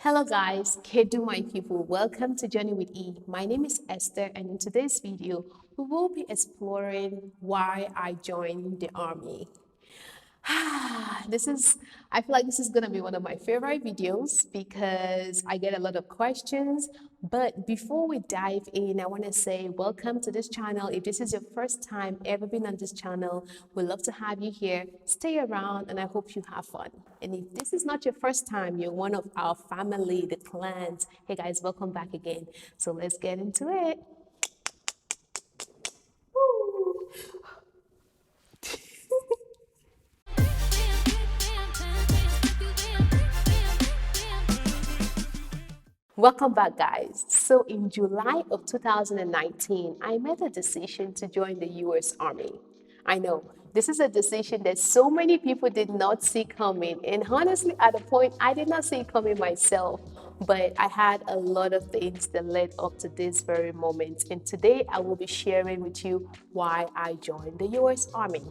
Hello guys, Kedu my people, welcome to Journey with E. My name is Esther and in today's video, we will be exploring why I joined the army. I feel like this is going to be one of my favorite videos because I get a lot of questions. But before we dive in, I want to say welcome to this channel. If this is your first time ever been on this channel, we'd love to have you here. Stay around and I hope you have fun. And if this is not your first time, you're one of our family, the clans. Hey guys, welcome back again. So let's get into it. Woo. Welcome back, guys. So, in July of 2019, I made a decision to join the US Army. I know this is a decision that so many people did not see coming, and honestly, at a point, I did not see it coming myself. But I had a lot of things that led up to this very moment, and today I will be sharing with you why I joined the US Army.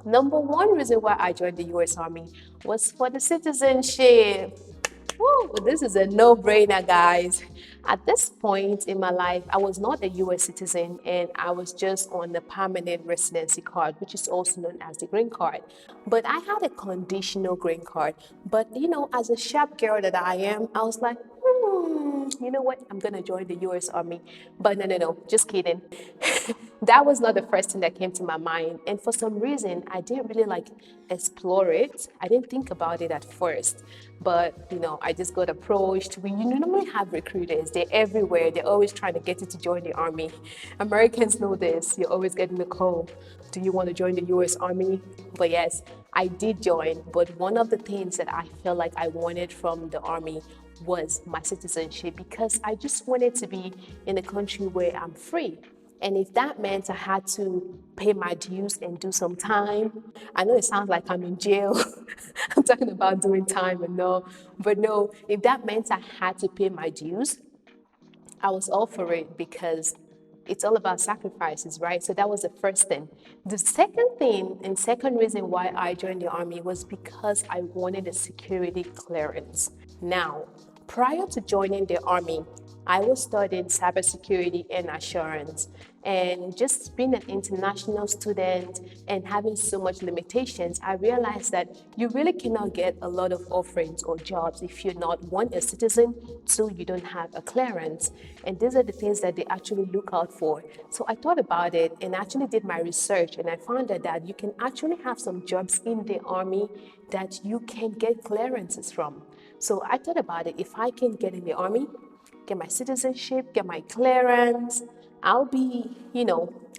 Number one reason why I joined the US Army was for the citizenship. Woo, this is a no-brainer, guys. At this point in my life, I was not a US citizen and I was just on the permanent residency card, which is also known as the green card. But I had a conditional green card. But, as a sharp girl that I am, I was like, you know what? I'm going to join the US Army. But no, just kidding. That was not the first thing that came to my mind. And for some reason, I didn't really explore it. I didn't think about it at first. But, I just got approached. We normally have recruiters. They're everywhere. They're always trying to get you to join the Army. Americans know this. You're always getting the call. Do you want to join the US Army? But yes, I did join. But one of the things that I felt like I wanted from the Army was my citizenship, because I just wanted to be in a country where I'm free. And if that meant I had to pay my dues and do some time, I know it sounds like I'm in jail. I'm talking about doing time and no, but no, if that meant I had to pay my dues, I was all for it because it's all about sacrifices, right? So that was the first thing. The second thing and second reason why I joined the Army was because I wanted a security clearance. Now, prior to joining the Army, I was studying cybersecurity and assurance. And just being an international student and having so much limitations, I realized that you really cannot get a lot of offerings or jobs if you're not, one, a citizen, two, you don't have a clearance. And these are the things that they actually look out for. So I thought about it and actually did my research, and I found out that you can actually have some jobs in the Army that you can get clearances from. So I thought about it. If I can get in the Army, get my citizenship, get my clearance, I'll be,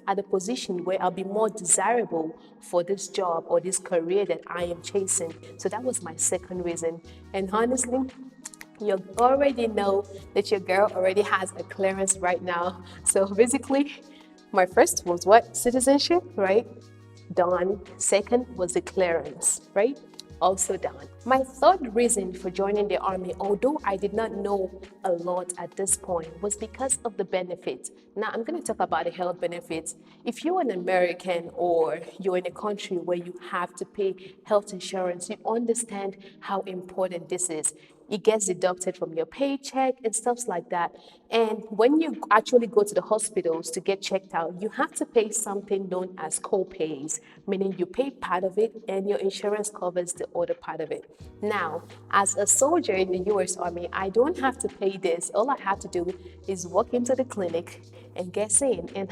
at a position where I'll be more desirable for this job or this career that I am chasing. So that was my second reason. And honestly, you already know that your girl already has a clearance right now. So basically, my first was what? Citizenship, right? Done. Second was the clearance, right? Also done. My third reason for joining the Army, although I did not know a lot at this point, was because of the benefits. Now, I'm going to talk about the health benefits. If you're an American or you're in a country where you have to pay health insurance, you understand how important this is. It gets deducted from your paycheck and stuff like that. And when you actually go to the hospitals to get checked out, you have to pay something known as co-pays, meaning you pay part of it and your insurance covers the other part of it. Now, as a soldier in the US Army, I don't have to pay this. All I have to do is walk into the clinic and get seen. And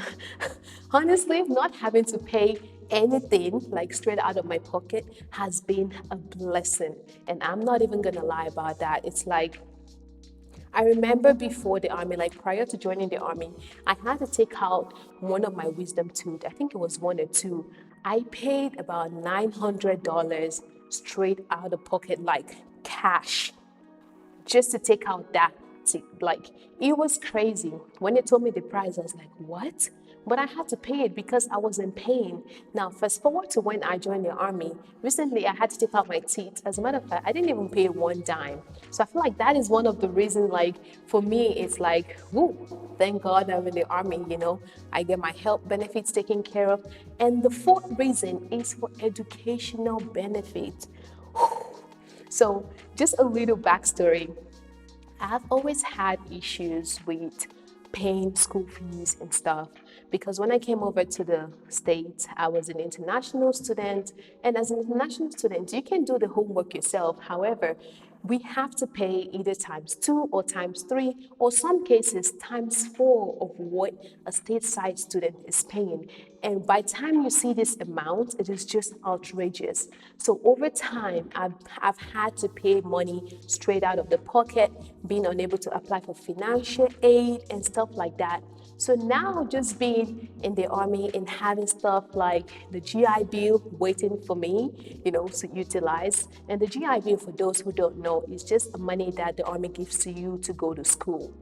honestly, not having to pay anything like straight out of my pocket has been a blessing. And I'm not even gonna lie about that. It's like, I remember before the Army, like prior to joining the Army, I had to take out one of my wisdom tooth. I think it was one or two. I paid about $900 straight out of pocket, like cash, just to take out that teeth. Like, it was crazy. When they told me the price, I was like, what? But I had to pay it because I was in pain. Now, fast forward to when I joined the Army. Recently, I had to take out my teeth. As a matter of fact, I didn't even pay one dime. So I feel like that is one of the reasons, like, for me, it's like, whoo, thank God I'm in the Army, I get my health benefits taken care of. And the fourth reason is for educational benefits. So just a little backstory. I've always had issues with paying school fees and stuff because when I came over to the States, I was an international student. And as an international student, you can do the homework yourself. However, we have to pay either times two or times three, or some cases times four of what a stateside student is paying. And by the time you see this amount, it is just outrageous. So over time, I've had to pay money straight out of the pocket, being unable to apply for financial aid and stuff like that. So now just being in the army and having stuff like the GI Bill waiting for me, to utilize. And the GI Bill, for those who don't know, is just money that the army gives to you to go to school.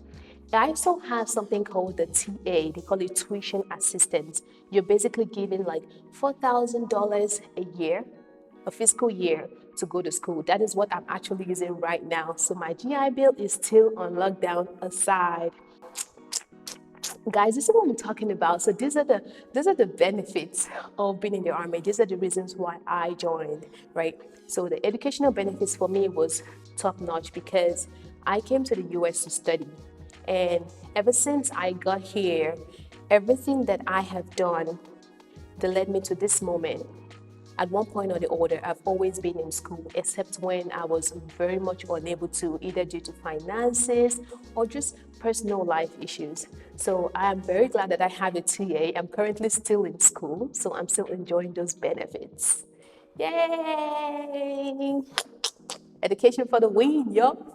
I also have something called the TA, they call it tuition assistance. You're basically giving like $4,000 a year, a fiscal year, to go to school. That is what I'm actually using right now. So my GI Bill is still on lockdown aside. Guys, this is what I'm talking about. So these are the benefits of being in the army. These are the reasons why I joined, right? So the educational benefits for me was top notch because I came to the US to study. And ever since I got here, everything that I have done that led me to this moment, at one point or the other, I've always been in school, except when I was very much unable to, either due to finances or just personal life issues. So I'm very glad that I have a TA. I'm currently still in school, so I'm still enjoying those benefits. Yay! Education for the win, yo!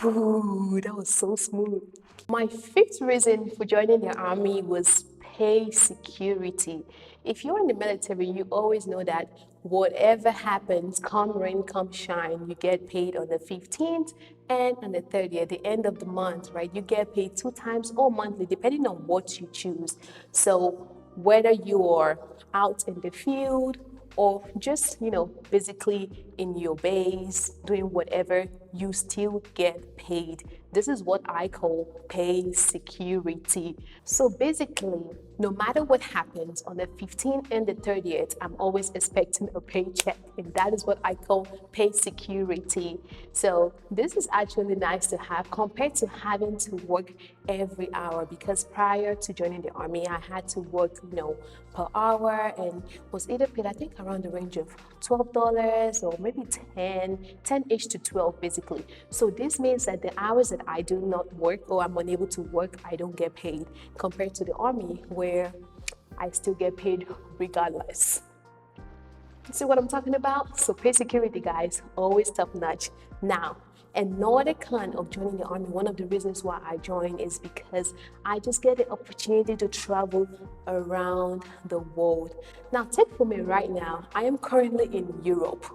Ooh, that was so smooth. My fifth reason for joining the army was pay security. If you're in the military, you always know that whatever happens, come rain, come shine, you get paid on the 15th and on the 30th, the end of the month, right? You get paid 2 times or monthly, depending on what you choose. So whether you're out in the field or just, physically in your base, doing whatever, you still get paid. This is what I call pay security. So basically, no matter what happens on the 15th and the 30th, I'm always expecting a paycheck, and that is what I call pay security. So this is actually nice to have compared to having to work every hour, because prior to joining the army, I had to work, per hour, and was either paid, I think, around the range of $12 or maybe 10-ish to 12 basically. So this means that the hours that I do not work or I'm unable to work, I don't get paid, compared to the army where I still get paid regardless. See what I'm talking about? So pay security, guys, always top notch. Now, another con of joining the army, one of the reasons why I joined is because I just get the opportunity to travel around the world. Now, take for me right now, I am currently in Europe.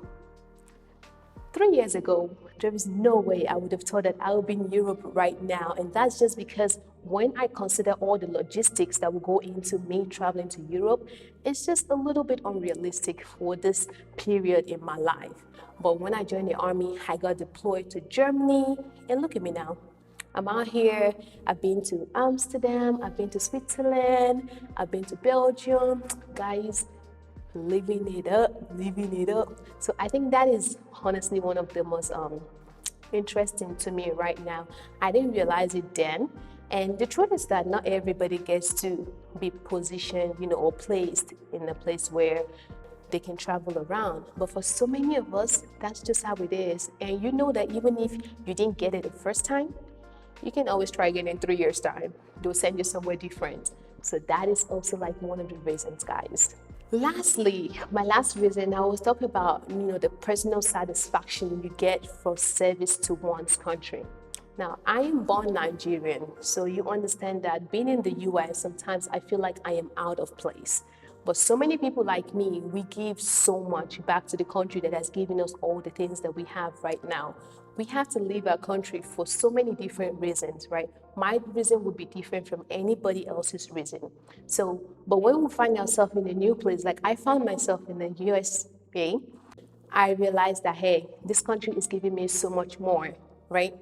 3 years ago, there is no way I would have thought that I would be in Europe right now. And that's just because when I consider all the logistics that will go into me traveling to Europe, it's just a little bit unrealistic for this period in my life. But when I joined the army, I got deployed to Germany, and look at me now. I'm out here. I've been to Amsterdam, I've been to Switzerland, I've been to Belgium. Guys, living it up, living it up. So I think that is honestly one of the most interesting to me right now. I didn't realize it then. And the truth is that not everybody gets to be positioned, or placed in a place where they can travel around. But for so many of us, that's just how it is. And you know that even if you didn't get it the first time, you can always try again in 3 years' time. They'll send you somewhere different. So that is also like one of the reasons, guys. Lastly, my last reason, I was talking about, the personal satisfaction you get for service to one's country. Now, I am born Nigerian, so you understand that being in the US, sometimes I feel like I am out of place. But so many people like me, we give so much back to the country that has given us all the things that we have right now. We have to leave our country for so many different reasons, right? My reason would be different from anybody else's reason. So, but when we find ourselves in a new place, like I found myself in the USA, I realized that, hey, this country is giving me so much more, right?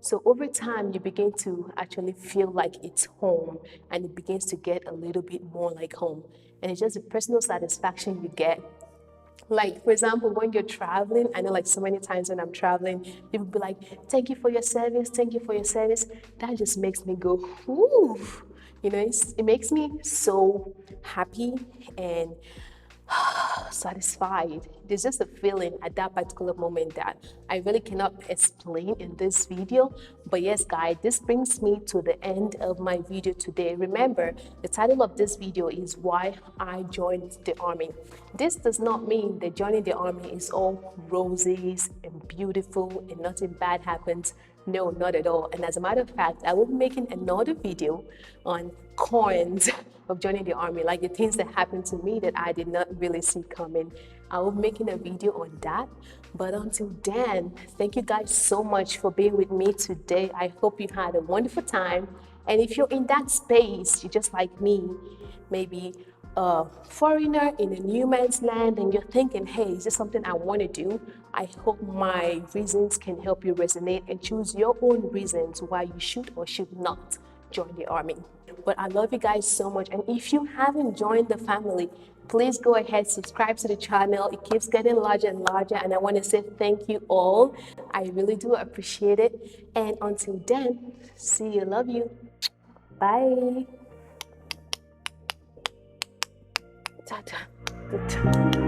So over time, you begin to actually feel like it's home, and it begins to get a little bit more like home. And it's just the personal satisfaction you get Like, for example, when you're traveling, I know like so many times when I'm traveling, people be like, thank you for your service, thank you for your service. That just makes me go, ooh. It makes me so happy and satisfied. There's just a feeling at that particular moment that I really cannot explain in this video. But yes, guys, this brings me to the end of my video today. Remember, the title of this video is Why I Joined the Army. This does not mean that joining the army is all roses and beautiful and nothing bad happens. No, not at all. And as a matter of fact, I will be making another video on cons of joining the army, like the things that happened to me that I did not really see coming. I will be making a video on that. But until then, thank you guys so much for being with me today. I hope you had a wonderful time. And if you're in that space, you're just like me, maybe a foreigner in a new man's land, and you're thinking, hey, is this something I want to do? I hope my reasons can help you resonate and choose your own reasons why you should or should not join the army. But I love you guys so much. And if you haven't joined the family, please go ahead, subscribe to the channel. It keeps getting larger and larger. And I want to say thank you all. I really do appreciate it. And until then, see you. Love you. Bye. Ta-ta.